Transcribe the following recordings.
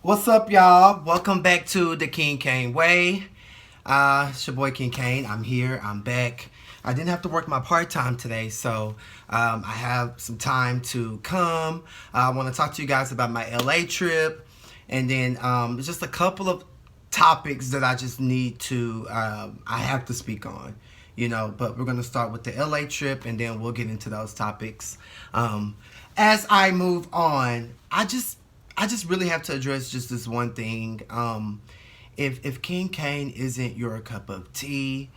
What's up, y'all? Welcome back to the Cain Way. It's your boy Cain. I'm here. I'm back. I didn't have to work my part-time today, so I have some time to come. I want to talk to you guys about my LA trip, and then just a couple of topics that I just need to, I have to speak on, but we're going to start with the LA trip, and then we'll get into those topics. As I move on, I just really have to address just this one thing. If King Cain isn't your cup of tea,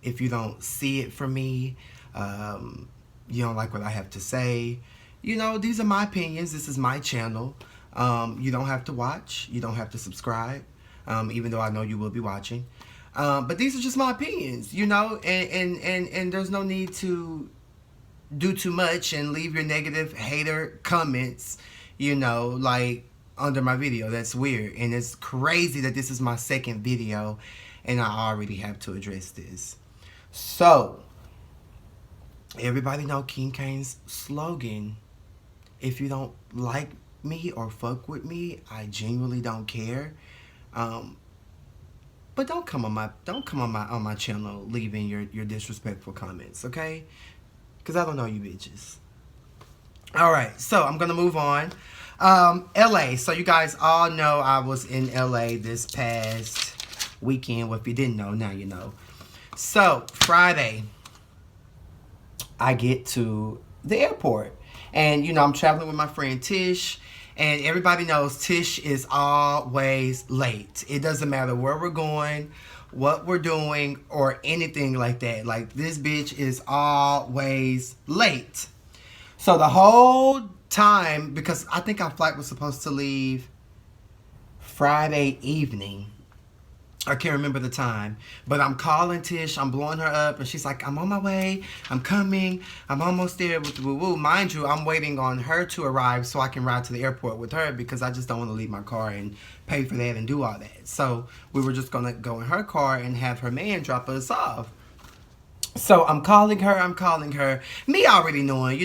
if you don't see it from me, you don't like what I have to say, these are my opinions. This is my channel. You don't have to watch. You don't have to subscribe, even though I know you will be watching. But these are just my opinions, and there's no need to do too much and leave your negative hater comments, like under my video. That's weird. And it's crazy that this is my second video and I already have to address this. So, everybody know King Cain's slogan. If you don't like me or fuck with me, I genuinely don't care. But don't come on my channel leaving your disrespectful comments, okay? Because I don't know you bitches. Alright, so I'm going to move on. LA. So you guys all know I was in LA this past weekend. Well, if you didn't know, now you know. So, Friday, I get to the airport. And, I'm traveling with my friend Tish. And everybody knows Tish is always late. It doesn't matter where we're going, what we're doing, or anything like that. Like, this bitch is always late. So the whole time, because I think our flight was supposed to leave Friday evening. I can't remember the time. But I'm calling Tish, I'm blowing her up, and she's like, I'm on my way, I'm coming, I'm almost there with the woo-woo. Mind you, I'm waiting on her to arrive so I can ride to the airport with her because I just don't want to leave my car and pay for that and do all that. So we were just going to go in her car and have her man drop us off. So I'm calling her. Me already knowing,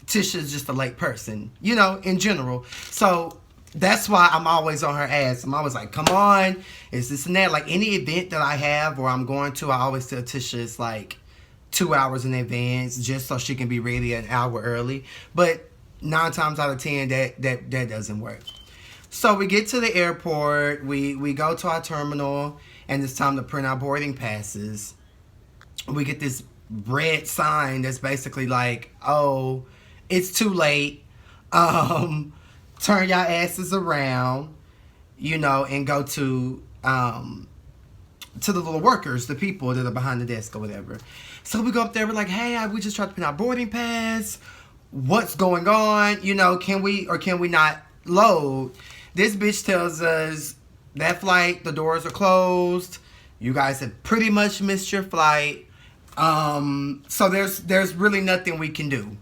Tisha's just a late person, in general. So that's why I'm always on her ass. I'm always like, come on, it's this and that. Like any event that I have or I'm going to, I always tell Tisha it's like 2 hours in advance just so she can be ready an hour early. But 9 times out of 10, that doesn't work. So we get to the airport, we go to our terminal, and it's time to print our boarding passes. We get this red sign that's basically like, oh, it's too late. Turn your asses around, and go to the little workers, the people that are behind the desk or whatever. So we go up there, we're like, hey, we just tried to print our boarding pass. What's going on? Can we or can we not load? This bitch tells us that flight, the doors are closed. You guys have pretty much missed your flight. So there's really nothing we can do.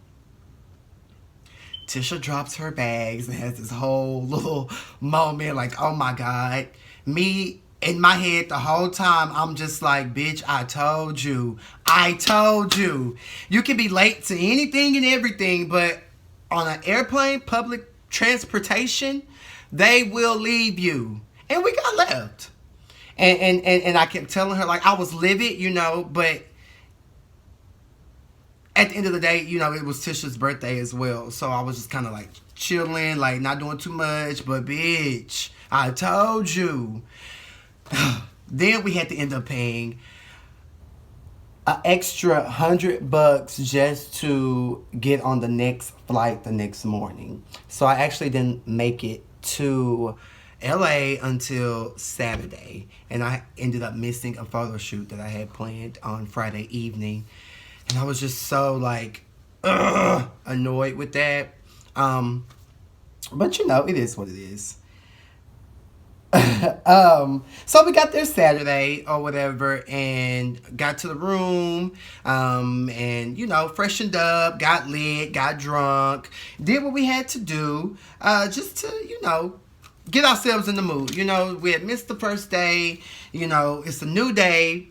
Tisha drops her bags and has this whole little moment like, oh my God. Me, in my head the whole time, I'm just like, bitch, I told you. You can be late to anything and everything, but on an airplane, public transportation, they will leave you. And we got left. And I kept telling her, like, I was livid, but at the end of the day, it was Tisha's birthday as well. So I was just kind of like chilling, like not doing too much. But bitch, I told you. Then we had to end up paying an extra $100 just to get on the next flight the next morning. So I actually didn't make it to LA until Saturday. And I ended up missing a photo shoot that I had planned on Friday evening. And I was just so, like, annoyed with that. But, it is what it is. So we got there Saturday or whatever and got to the room. And, freshened up, got lit, got drunk. Did what we had to do just to, get ourselves in the mood. We had missed the first day. It's a new day.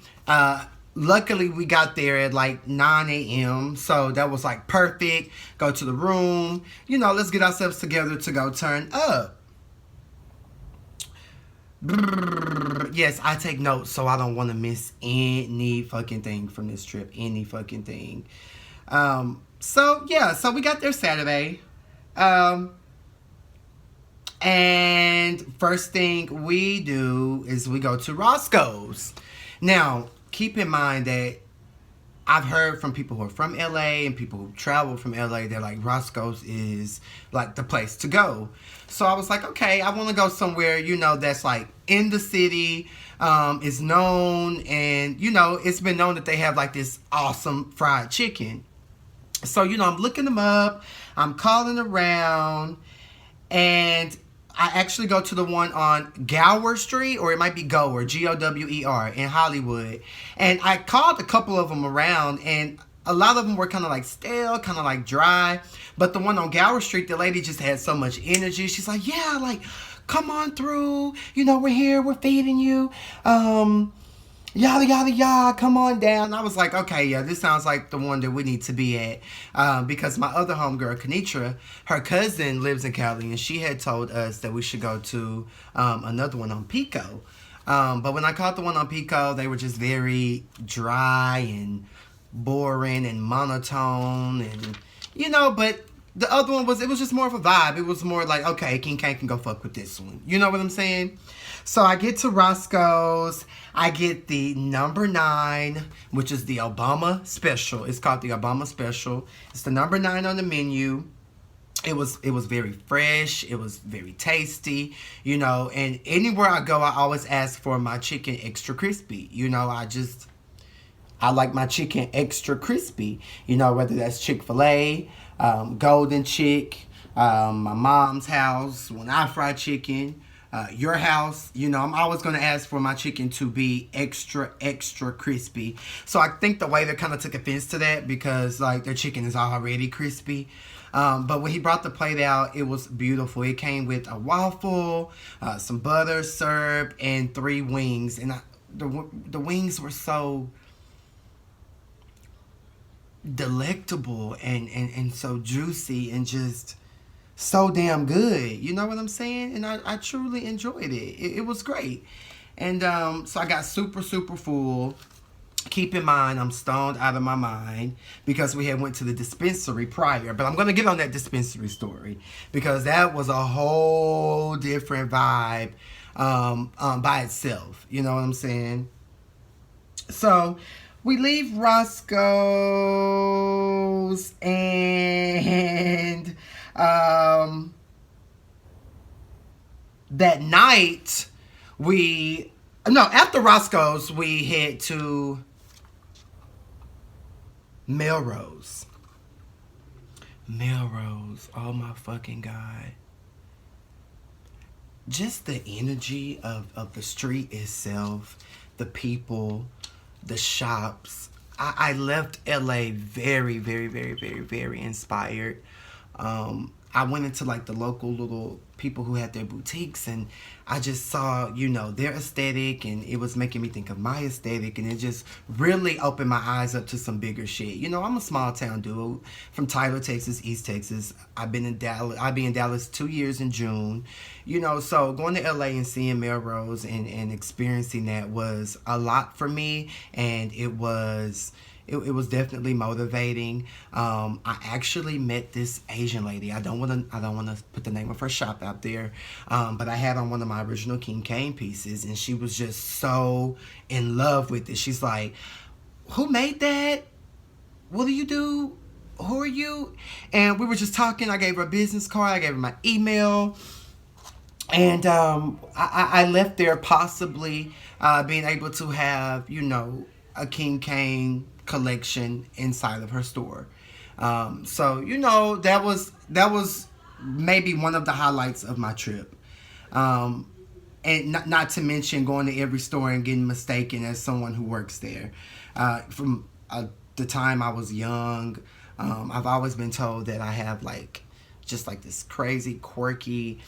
Luckily, we got there at like 9 a.m. So that was like perfect. Go to the room. Let's get ourselves together to go turn up. Yes, I take notes so I don't want to miss any fucking thing from this trip. Any fucking thing. So yeah, so we got there Saturday. Um, and first thing we do is we go to Roscoe's. Now, keep in mind that I've heard from people who are from LA and people who travel from LA that like Roscoe's is like the place to go. So I was like, okay, I want to go somewhere, you know, that's like in the city, is known, and you know, it's been known that they have like this awesome fried chicken. So, you know, I'm looking them up, I'm calling around, and I actually go to the one on Gower Street, or it might be Gower, Gower, in Hollywood. And I called a couple of them around, and a lot of them were kind of like stale, kind of like dry. But the one on Gower Street, the lady just had so much energy. She's like, yeah, like, come on through. You know, we're here, we're feeding you. Yada, yada, yada, come on down. And I was like, okay, yeah, this sounds like the one that we need to be at. Because my other homegirl, Kenitra, her cousin lives in Cali, and she had told us that we should go to another one on Pico. But when I caught the one on Pico, they were just very dry and boring and monotone. And, you know, but the other one it was just more of a vibe. It was more like, okay, King Cain can go fuck with this one. You know what I'm saying? So I get to Roscoe's. I get the number 9, which is the Obama special. It's called the Obama special. It's the number 9 on the menu. It was very fresh. It was very tasty, you know. And anywhere I go, I always ask for my chicken extra crispy. You know, I like my chicken extra crispy. You know, whether that's Chick-fil-A, Golden Chick, my mom's house, when I fry chicken, your house, you know, I'm always going to ask for my chicken to be extra, extra crispy. So I think the waiter kind of took offense to that because, like, their chicken is already crispy. But when he brought the plate out, it was beautiful. It came with a waffle, some butter, syrup, and 3 wings. And the wings were so delectable and so juicy and just so damn good. You know what I'm saying? And I truly enjoyed it. It was great. And so I got super, super full. Keep in mind, I'm stoned out of my mind because we had went to the dispensary prior. But I'm going to get on that dispensary story because that was a whole different vibe by itself. You know what I'm saying? So we leave Roscoe's and that night after Roscoe's we head to Melrose. Oh my fucking God. Just the energy of the street itself, the people, the shops. I left LA very, very, very, very, very inspired. I went into like the local little people who had their boutiques, and I just saw, you know, their aesthetic, and it was making me think of my aesthetic, and it just really opened my eyes up to some bigger shit. You know, I'm a small town dude from Tyler, Texas, East Texas. I'll be in Dallas 2 years in June. You know, so going to LA and seeing Melrose and experiencing that was a lot for me, and it was definitely motivating. I actually met this Asian lady. I don't want to put the name of her shop out there, but I had on one of my original King Cain pieces, and she was just so in love with it. She's like, "Who made that? What do you do? Who are you?" And we were just talking. I gave her a business card. I gave her my email. And I left there possibly being able to have, you know, a King Cain collection inside of her store. So, you know, that was maybe one of the highlights of my trip. And not to mention going to every store and getting mistaken as someone who works there. From the time I was young, I've always been told that I have just this crazy, quirky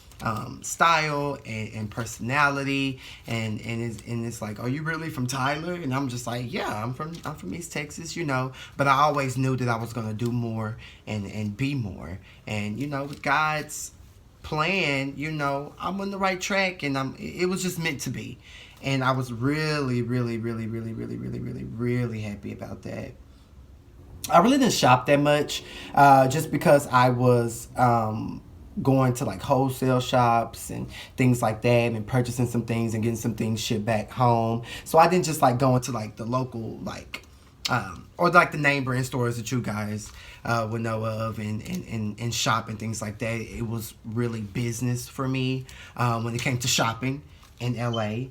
style and personality, and it's like, are you really from Tyler? And I'm just like, yeah, I'm from East Texas, you know. But I always knew that I was gonna do more and be more, and you know, with God's plan, you know, I'm on the right track, and it was just meant to be. And I was really, really, really, really, really, really, really, really happy about that. I really didn't shop that much, just because I was going to like wholesale shops and things like that, and purchasing some things and getting some things shipped back home. So I didn't just like go into like the local like or like the name brand stores that you guys would know of, and shop and things like that. It was really business for me when it came to shopping in LA.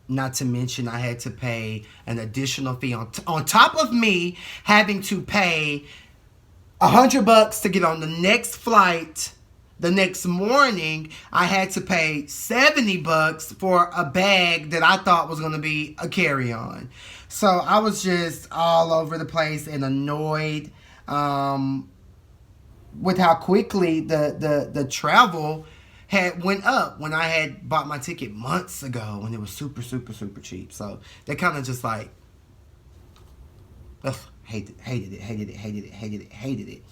Not to mention, I had to pay an additional fee on top of me having to pay $100 to get on the next flight. The next morning, I had to pay $70 for a bag that I thought was going to be a carry-on. So I was just all over the place and annoyed with how quickly the travel had went up when I had bought my ticket months ago when it was super, super, super cheap. So they kind of just like, ugh, hated it.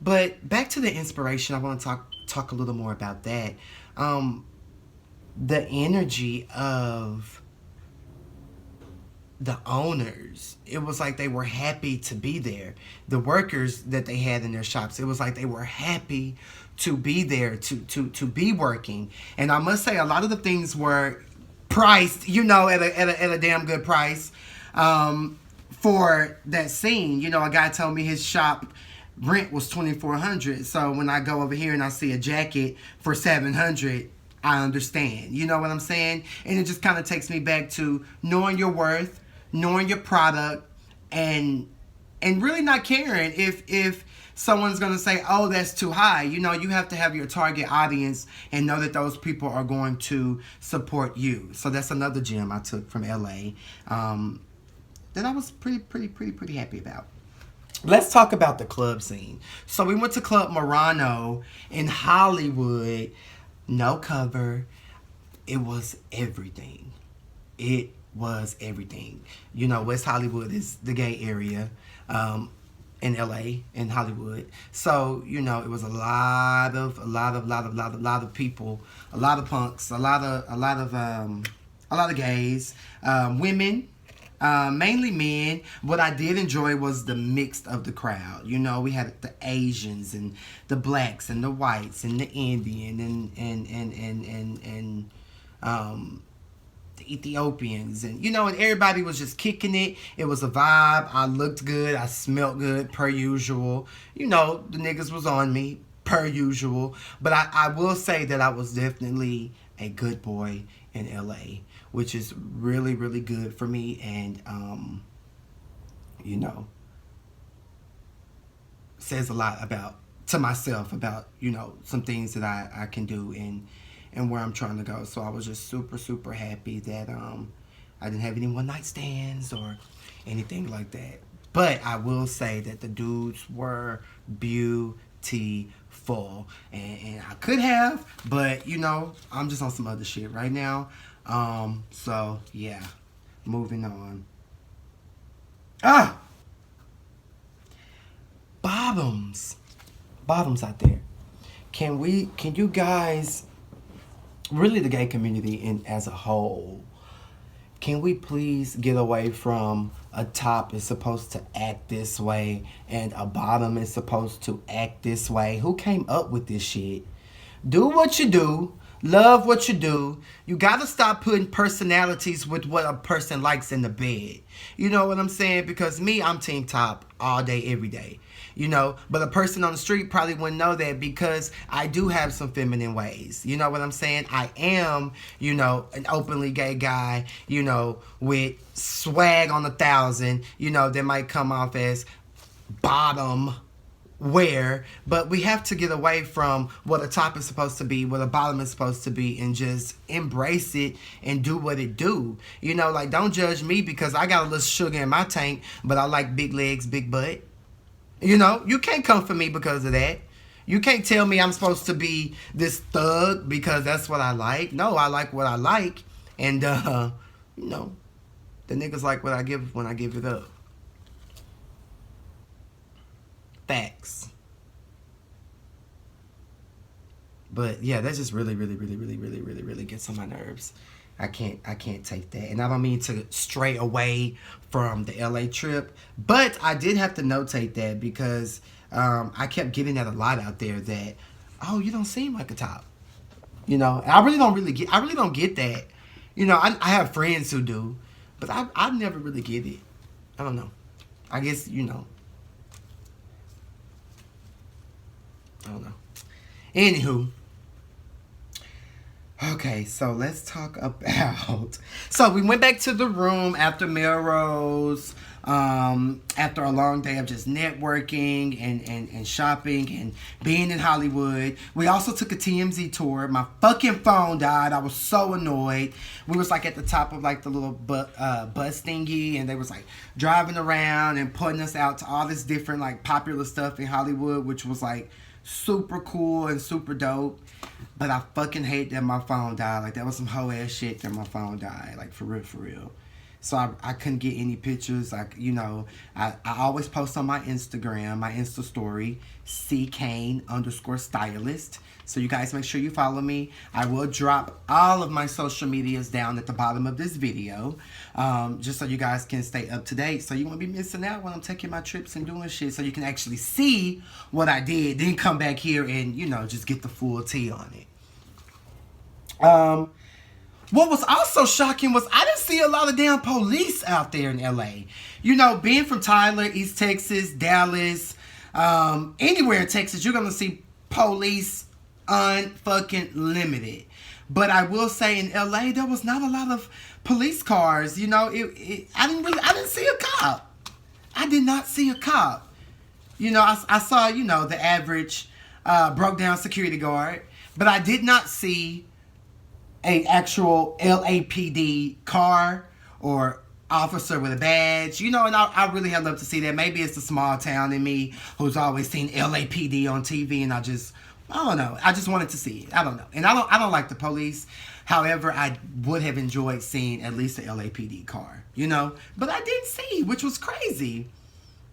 But back to the inspiration, I want to talk a little more about that. The energy of the owners, it was like they were happy to be there. The workers that they had in their shops, it was like they were happy to be there, to be working. And I must say, a lot of the things were priced, you know, at a damn good price for that scene. You know, a guy told me his shop rent was $2,400. So when I go over here and I see a jacket for $700, I understand. You know what I'm saying? And it just kind of takes me back to knowing your worth, knowing your product, and really not caring if someone's going to say, oh, that's too high. You know, you have to have your target audience and know that those people are going to support you. So that's another gem I took from LA that I was pretty happy about. Let's talk about the club scene. So we went to Club Murano in Hollywood. No cover. It was everything. It was everything. You know, West Hollywood is the gay area in LA, in Hollywood. So, you know, it was a lot of people, a lot of punks, a lot of gays, women, mainly men. What I did enjoy was the mix of the crowd. You know, we had the Asians and the blacks and the whites and the Indian and the Ethiopians, and you know, and everybody was just kicking it. It was a vibe. I looked good. I smelled good per usual. You know, the niggas was on me per usual. But I will say that I was definitely a good boy in LA, which is really, really good for me. And, you know, says a lot to myself about, you know, some things that I can do and where I'm trying to go. So I was just super, super happy that I didn't have any one-night stands or anything like that. But I will say that the dudes were beautiful. And I could have, but, you know, I'm just on some other shit right now. So, yeah. Moving on. Bottoms out there. Can you guys, really the gay community as a whole, can we please get away from a top is supposed to act this way and a bottom is supposed to act this way? Who came up with this shit? Do what you do. Love what you do. You gotta stop putting personalities with what a person likes in the bed. You know what I'm saying? Because me, I'm team top all day, every day. You know, but a person on the street probably wouldn't know that because I do have some feminine ways. You know what I'm saying? I am, you know, an openly gay guy, you know, with swag on 1,000, you know, that might come off as bottom wear. But we have to get away from what a top is supposed to be, what a bottom is supposed to be, and just embrace it and do what it do. You know, like, don't judge me because I got a little sugar in my tank, but I like big legs, big butt. You know, you can't come for me because of that. You can't tell me I'm supposed to be this thug because that's what I like. No, I like what I like. And, you know, the niggas like what I give when I give it up. Facts. But yeah, that just really gets on my nerves. I can't take that. And I don't mean to stray away from the LA trip, but I did have to notate that because I kept getting that a lot out there that, oh, you don't seem like a top. You know, I really don't get that. You know, I have friends who do, but I never really get it. I don't know. I guess, you know. I don't know. Anywho. Okay, so let's talk about... So we went back to the room after Melrose, after a long day of just networking and shopping and being in Hollywood. We also took a TMZ tour. My fucking phone died. I was so annoyed. We was like at the top of like the little bus thingy, and they was like driving around and putting us out to all this different like popular stuff in Hollywood, which was like super cool and super dope. But I fucking hate that my phone died. Like, that was some hoe ass shit that my phone died. Like, for real. So I couldn't get any pictures. Like, you know, I always post on my Instagram, my Insta story, Cain_stylist. So you guys make sure you follow me. I will drop all of my social medias down at the bottom of this video, just so you guys can stay up to date. So you won't be missing out when I'm taking my trips and doing shit, so you can actually see what I did, then come back here and, you know, just get the full tea on it. What was also shocking was I didn't see a lot of damn police out there in LA. You know, being from Tyler, East Texas, Dallas, anywhere in Texas, you're going to see police unfucking limited. But I will say in LA, there was not a lot of police cars. You know, I didn't see a cop. I did not see a cop. You know, I saw, you know, the average broke down security guard, but I did not see a actual LAPD car or officer with a badge, you know, and I really had loved to see that. Maybe it's the small town in me who's always seen LAPD on TV, and I don't know. I just wanted to see it. I don't know. And I don't like the police. However, I would have enjoyed seeing at least an LAPD car, you know, but I didn't see, which was crazy.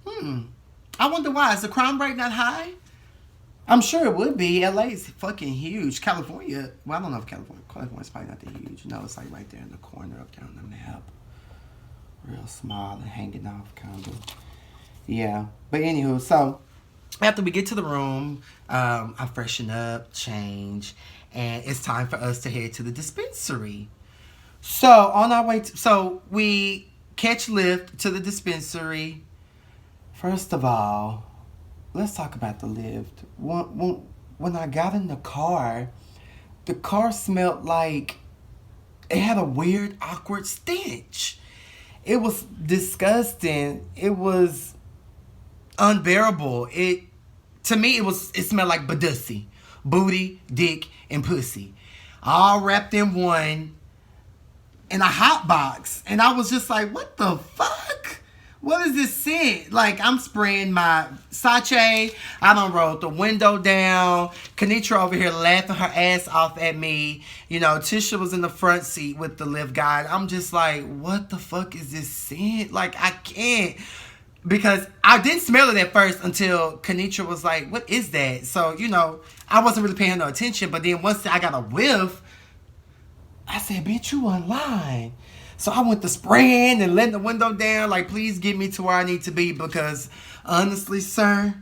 I wonder why. Is the crime rate not high? I'm sure it would be. LA is fucking huge. California, well, I don't know if California's probably not that huge. You know, it's like right there in the corner up there on the map. Real small and hanging off, kind of. Yeah. But anywho, so after we get to the room, I freshen up, change, and it's time for us to head to the dispensary. So on our way, so we catch Lyft to the dispensary. First of all, let's talk about the Lyft. When I got in the car smelled like it had a weird, awkward stench. It was disgusting. It was unbearable. To me, it smelled like badussy, booty, dick, and pussy, all wrapped in one in a hot box. And I was just like, what the fuck? What is this scent? Like, I'm spraying my sachet. I done rolled the window down. Kenitra over here laughing her ass off at me. You know, Tisha was in the front seat with the Lyft guy. I'm just like, what the fuck is this scent? Like, I can't. Because I didn't smell it at first until Kenitra was like, what is that? So, you know, I wasn't really paying no attention. But then once I got a whiff, I said, bitch, you online. So I went to spraying and letting the window down. Like, please get me to where I need to be. Because, honestly, sir,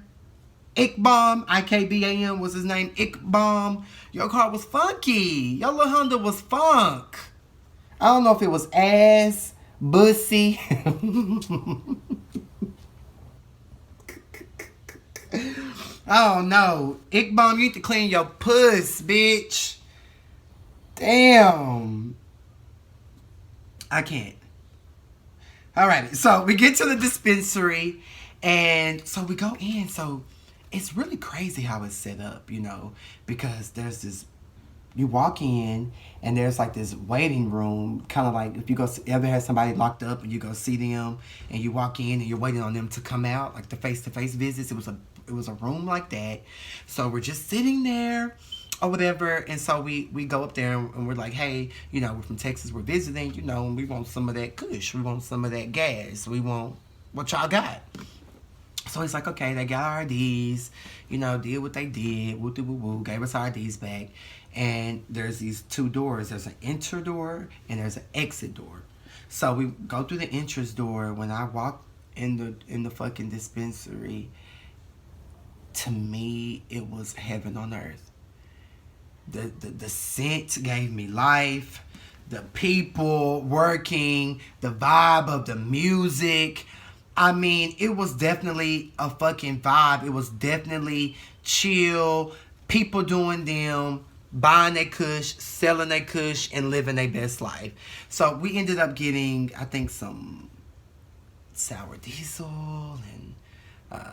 Ickbomb, IKBAM was his name, Ickbomb, your car was funky. Your little Honda was funk. I don't know if it was ass, bussy. I don't know. Ickbomb, you need to clean your puss, bitch. Damn. I can't. Alright, so we get to the dispensary, and so we go in. So it's really crazy how it's set up, you know, because there's this, you walk in, and there's like this waiting room, kind of like if you ever had somebody locked up and you go see them, and you walk in and you're waiting on them to come out, like the face-to-face visits. It was a room like that. So we're just sitting there or whatever, and so we go up there and we're like, hey, you know, we're from Texas, we're visiting, you know, and we want some of that kush, we want some of that gas, we want what y'all got. So he's like, okay, they got our IDs, you know, did what they did, woo woo woo, gave us our IDs back. And there's these two doors. There's an enter door and there's an exit door. So we go through the entrance door. When I walk in the fucking dispensary, to me it was heaven on earth. The scent gave me life. The people working, the vibe of the music. I mean, it was definitely a fucking vibe. It was definitely chill. People doing them, buying their kush, selling their kush, and living their best life. So we ended up getting, I think, some sour diesel and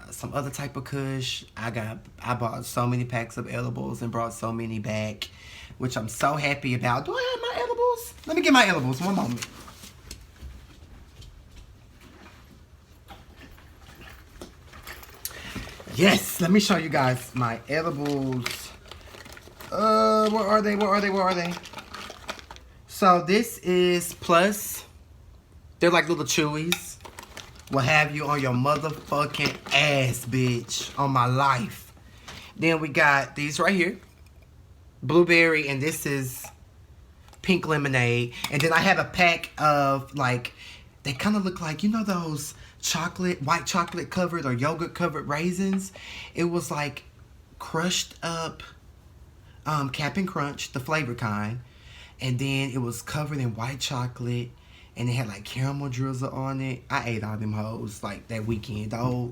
some other type of kush. I bought so many packs of edibles and brought so many back, which I'm so happy about. Do I have my edibles? Let me get my edibles. One moment. Yes, let me show you guys my edibles. Where are they? So this is Plus. They're like little chewies. Will have you on your motherfucking ass, bitch. On my life. Then we got these right here. Blueberry, and this is pink lemonade. And then I have a pack of, like, they kind of look like, you know those white chocolate covered or yogurt covered raisins? It was like crushed up Cap'n Crunch, the flavor kind. And then it was covered in white chocolate. And it had like caramel drizzle on it. I ate all them hoes like that weekend. I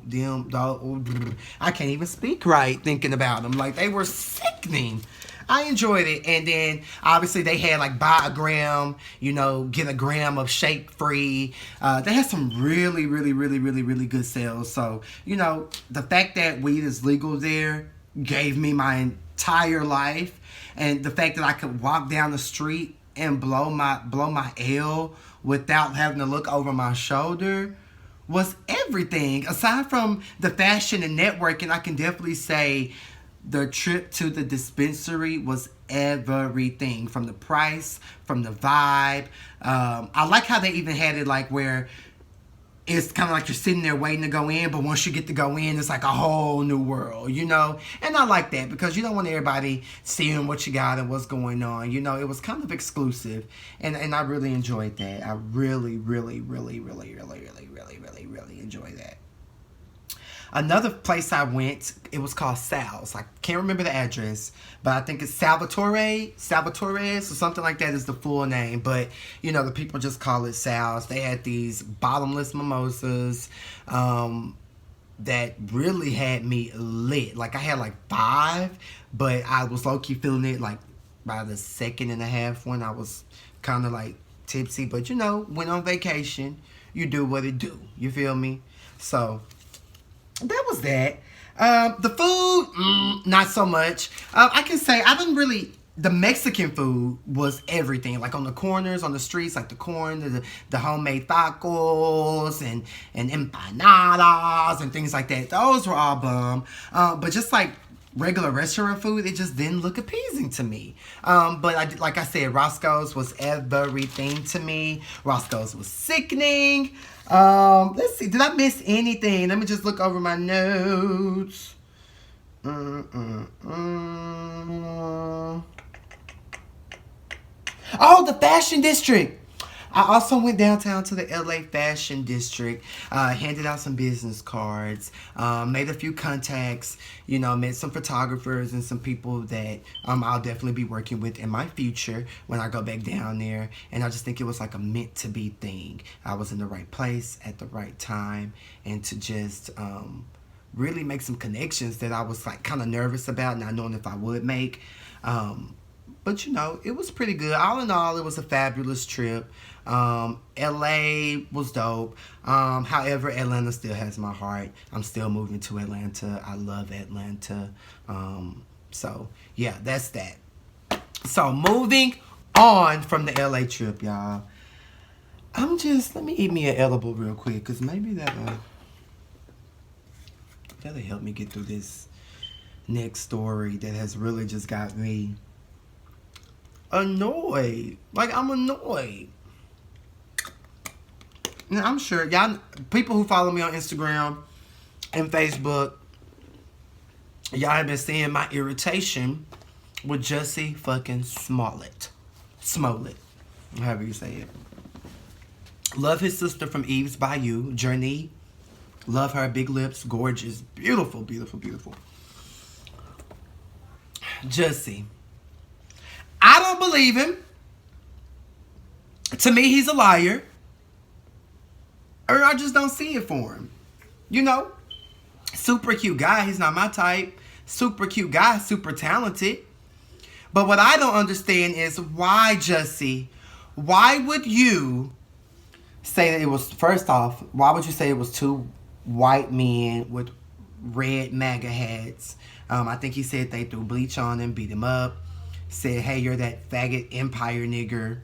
can't even speak right thinking about them. Like, they were sickening. I enjoyed it. And then obviously they had like buy a gram, you know, get a gram of shake free. They had some really good sales. So, you know, the fact that weed is legal there gave me my entire life. And the fact that I could walk down the street and blow my L without having to look over my shoulder was everything. Aside from the fashion and networking, I can definitely say the trip to the dispensary was everything. From the price, from the vibe. I like how they even had it like where it's kind of like you're sitting there waiting to go in, but once you get to go in, it's like a whole new world, you know? And I like that because you don't want everybody seeing what you got and what's going on. You know, it was kind of exclusive, and I really enjoyed that. I really enjoy that. Another place I went, it was called Sal's. I can't remember the address, but I think it's Salvatores or something like that is the full name. But, you know, the people just call it Sal's. They had these bottomless mimosas that really had me lit. Like, I had like 5, but I was low-key feeling it like by the second and a half one. I was kind of like tipsy. But, you know, when on vacation, you do what it do. You feel me? So that was that. The food, not so much. I can say I didn't really. The Mexican food was everything. Like on the corners, on the streets, like the corn, the homemade tacos and empanadas and things like that. Those were all bomb. But just like regular restaurant food, it just didn't look appeasing to me. But like I said, Roscoe's was everything to me. Roscoe's was sickening. Let's see. Did I miss anything? Let me just look over my notes. Oh, the Fashion District. I also went downtown to the LA Fashion District, handed out some business cards, made a few contacts, you know, met some photographers and some people that I'll definitely be working with in my future when I go back down there. And I just think it was like a meant to be thing. I was in the right place at the right time, and to just really make some connections that I was like kind of nervous about, not knowing if I would make. But, you know, it was pretty good. All in all, it was a fabulous trip. LA was dope. However, Atlanta still has my heart. I'm still moving to Atlanta. I love Atlanta. So, yeah, that's that. So, moving on from the LA trip, y'all. Let me eat me an edible real quick, because maybe that'll help me get through this next story that has really just got me annoyed. Like, I'm annoyed. And I'm sure y'all, people who follow me on Instagram and Facebook, y'all have been seeing my irritation with Jussie fucking Smollett. Smollett. However you say it. Love his sister from Eve's Bayou, Journey. Love her. Big lips. Gorgeous. Beautiful, beautiful, beautiful. Jussie. I don't believe him. To me, he's a liar. Or I just don't see it for him. You know? Super cute guy. He's not my type. Super cute guy. Super talented. But what I don't understand is why, Jussie, why would you say that it was, first off, why would you say it was two white men with red MAGA hats? I think he said they threw bleach on him, beat him up, said, hey, you're that faggot empire nigger.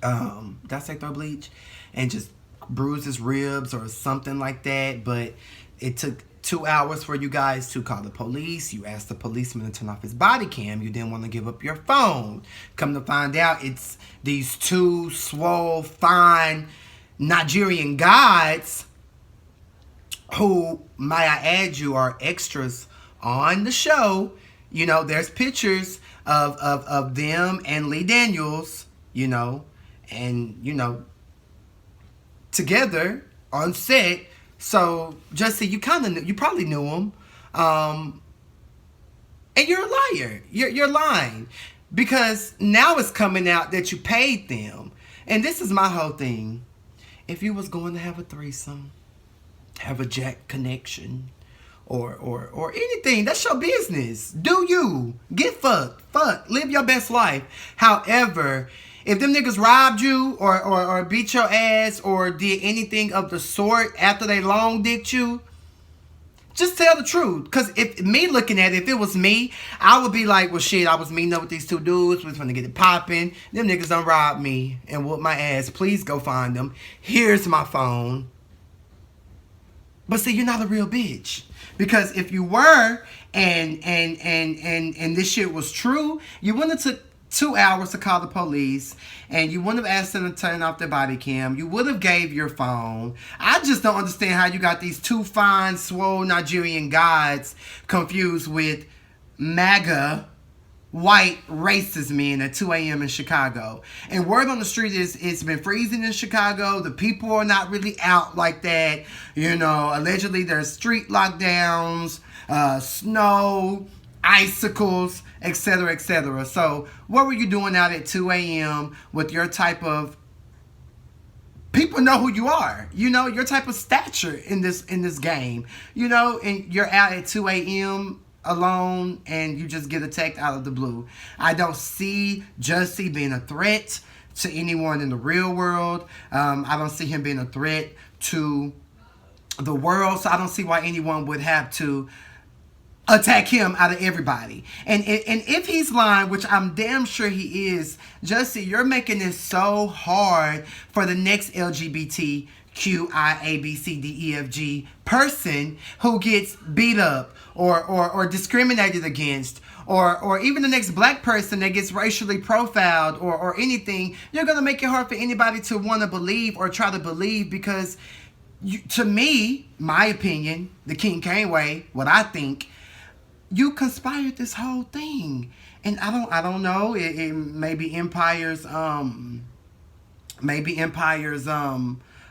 Did I say throw bleach? And just bruised his ribs or something like that. But it took 2 hours for you guys to call the police. You asked the policeman to turn off his body cam. You didn't want to give up your phone. Come to find out, it's these two swole, fine Nigerian gods who, might I add you, are extras on the show. You know, there's pictures of them and Lee Daniels, you know, and, you know, together on set. So, Jussie, you probably knew him. And you're a liar. You're lying. Because now it's coming out that you paid them. And this is my whole thing. If you was going to have a threesome, have a jack connection, or anything, that's your business. Do you. Get fucked. Fuck. Live your best life. However, if them niggas robbed you or beat your ass or did anything of the sort after they long dicked you, just tell the truth. Because if me looking at it, if it was me, I would be like, well, shit, I was meeting up with these two dudes. We was gonna get it popping. Them niggas done robbed me and whooped my ass. Please go find them. Here's my phone. But see, you're not a real bitch. Because if you were and this shit was true, you wouldn't have took 2 hours to call the police, and you wouldn't have asked them to turn off their body cam. You would have gave your phone. I just don't understand how you got these two fine, swole Nigerian gods confused with MAGA, white, racist men at 2 a.m. in Chicago. And word on the street is it's been freezing in Chicago. The people are not really out like that. You know, allegedly there's street lockdowns, snow, icicles, etc., etc. So, what were you doing out at 2 a.m. with your type of... People know who you are. You know, your type of stature in this game. You know, and you're out at 2 a.m. alone and you just get attacked out of the blue. I don't see Jussie being a threat to anyone in the real world. I don't see him being a threat to the world. So, I don't see why anyone would have to attack him out of everybody. And if he's lying, which I'm damn sure he is, Jussie, you're making this so hard for the next LGBTQIABCDEFG person who gets beat up or discriminated against, or even the next black person that gets racially profiled or anything. You're going to make it hard for anybody to want to believe or try to believe, because to me, my opinion, the Cain way, what I think, you conspired this whole thing. And I don't know. It maybe Empire's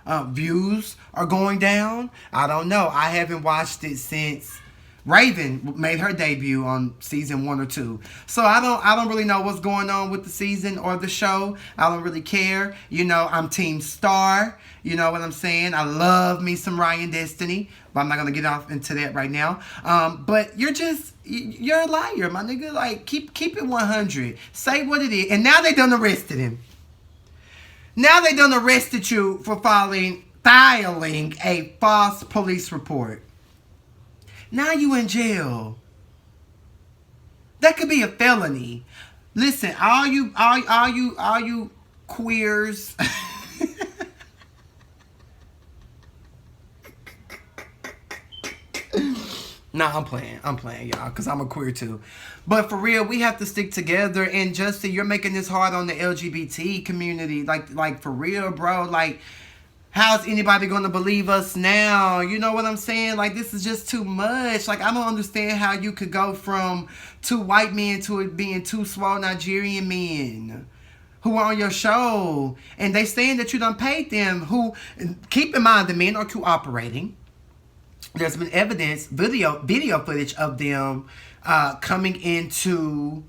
views are going down. I don't know. I haven't watched it since Raven made her debut on season 1 or 2. So I don't really know what's going on with the season or the show. I don't really care. You know, I'm Team Star. You know what I'm saying? I love me some Ryan Destiny, but I'm not gonna get off into that right now. But you're a liar, my nigga. Like, keep it 100. Say what it is. And now they done arrested him. Now they done arrested you for filing a false police report. Now you in jail. That could be a felony. Listen, all you queers. Nah, I'm playing, y'all, because I'm a queer too. But for real, we have to stick together. And Justin, you're making this hard on the LGBT community. Like for real, bro. Like, How's anybody going to believe us now? You know what I'm saying? Like, this is just too much. Like, I don't understand how you could go from 2 white men to it being 2 small Nigerian men who are on your show. And they saying that you done paid them. Who, keep in mind, the men are cooperating. There's been evidence, video footage of them coming into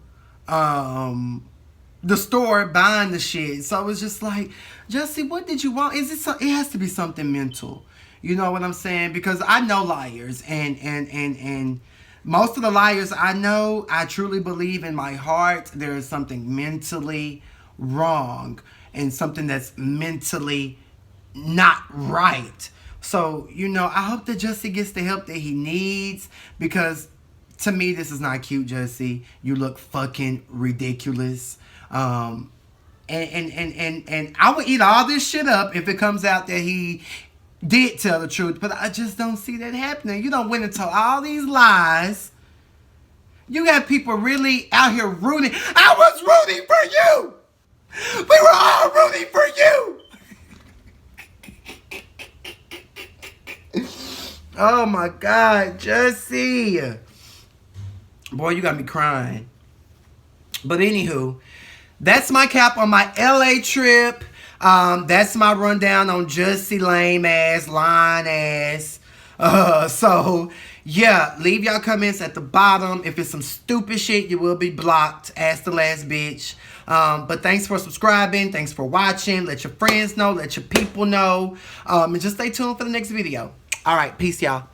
the store buying the shit. So it's just like, Jussie, what did you want? Is it? It has to be something mental. You know what I'm saying? Because I know liars, and most of the liars I know, I truly believe in my heart there is something mentally wrong and something that's mentally not right. So, you know, I hope that Jussie gets the help that he needs, because to me, this is not cute, Jussie. You look fucking ridiculous. And I would eat all this shit up if it comes out that he did tell the truth, but I just don't see that happening. You don't went and told all these lies. You got people really out here rooting. I was rooting for you. We were all rooting for you. Oh my God, Jussie. Boy, you got me crying. But anywho, that's my cap on my LA trip. That's my rundown on Jussie lame ass, lying ass. So, yeah, leave y'all comments at the bottom. If it's some stupid shit, you will be blocked. Ask the last bitch. But thanks for subscribing. Thanks for watching. Let your friends know. Let your people know. And just stay tuned for the next video. All right, peace, y'all.